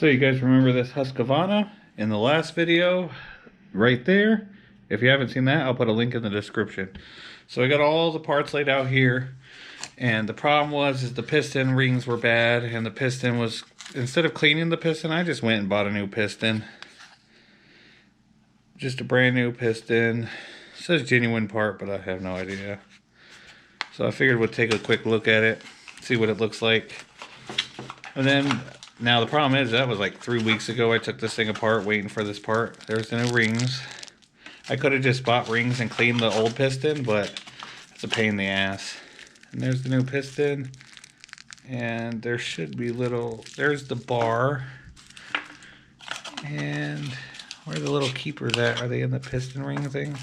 So you guys remember this Husqvarna in the last video right there? If you haven't seen that, I'll put a link in the description. So I got all the parts laid out here, and the problem was the piston rings were bad, and the piston was, instead of cleaning the piston, I just went and bought a new piston. Just a brand new piston. It says genuine part, but I have no idea. So I figured we'd take a quick look at it, see what it looks like. And then, now the problem is, that was like 3 weeks ago I took this thing apart waiting for this part. There's the new rings. I could have just bought rings and cleaned the old piston, but it's a pain in the ass. And there's the new piston. And there should be there's the bar. And where are the little keepers at? Are they in the piston ring thing?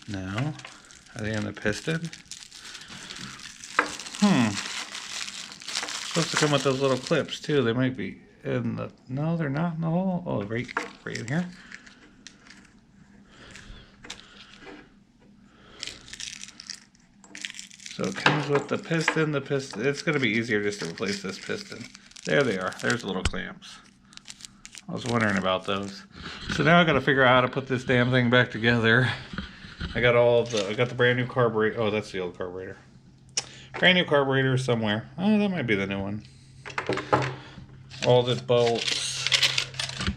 No. Are they in the piston? Supposed to come with those little clips too. They might be in the... No, they're not in the hole. Oh, right in here. So it comes with the piston. It's going to be easier just to replace this piston. There they are. There's the little clamps. I was wondering about those. So now I got to figure out how to put this damn thing back together. I got the brand new carburetor. Oh, that's the old carburetor. Brand new carburetor somewhere. Oh, that might be the new one. All the bolts.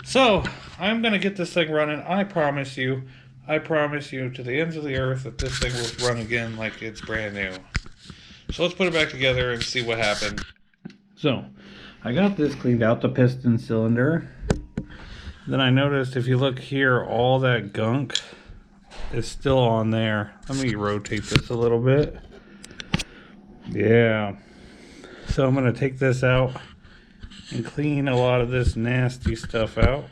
So, I'm going to get this thing running. I promise you to the ends of the earth that this thing will run again like it's brand new. So let's put it back together and see what happened. So, I got this cleaned out, the piston cylinder. Then I noticed if you look here, all that gunk is still on there. Let me rotate this a little bit. Yeah. So I'm going to take this out and clean a lot of this nasty stuff out.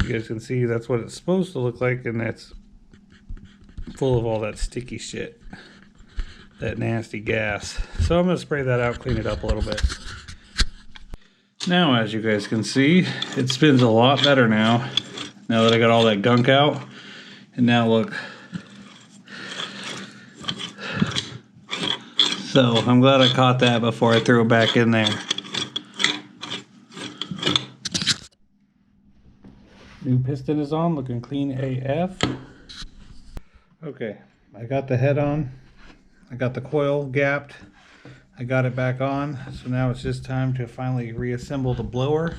You guys can see that's what it's supposed to look like, and that's full of all that sticky shit. That nasty gas. So I'm going to spray that out, clean it up a little bit. Now, as you guys can see, it spins a lot better now. Now that I got all that gunk out. And now look. So I'm glad I caught that before I threw it back in there. New piston is on, looking clean AF. Okay, I got the head on. I got the coil gapped. I got it back on. So now it's just time to finally reassemble the blower.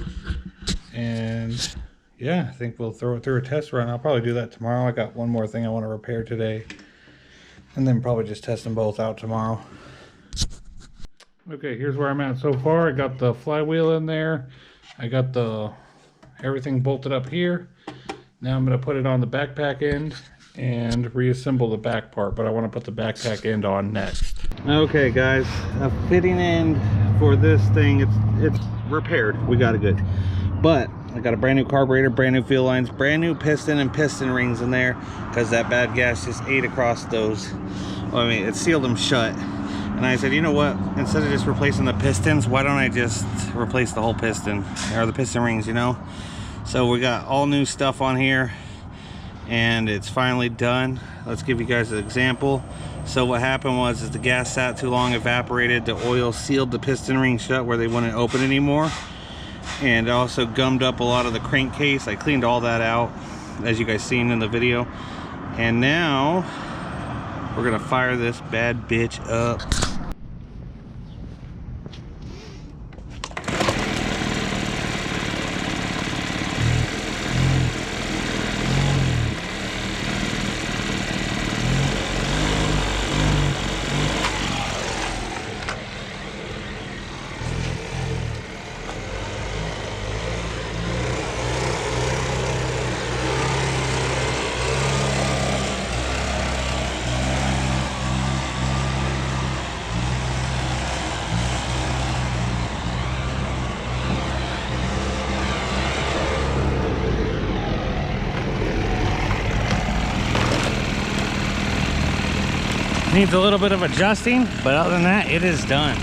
And yeah, I think we'll throw it through a test run. I'll probably do that tomorrow. I got one more thing I want to repair today. And then probably just test them both out tomorrow. Okay, here's where I'm at so far. I got the flywheel in there. I got everything bolted up here. Now I'm going to put it on the backpack end and reassemble the back part, but I want to put the backpack end on next. Okay guys, a fitting end for this thing, it's repaired. We got it good. But I got a brand new carburetor, brand new fuel lines, brand new piston and piston rings in there because that bad gas just ate across those. Well, I mean, it sealed them shut. And I said, you know what? Instead of just replacing the pistons, why don't I just replace the whole piston or the piston rings, you know? So we got all new stuff on here and it's finally done. Let's give you guys an example. So what happened was the gas sat too long, evaporated, the oil sealed the piston ring shut where they wouldn't open anymore. And also gummed up a lot of the crankcase. I cleaned all that out, as you guys seen in the video. And now we're gonna fire this bad bitch up. Needs a little bit of adjusting, but other than that, it is done.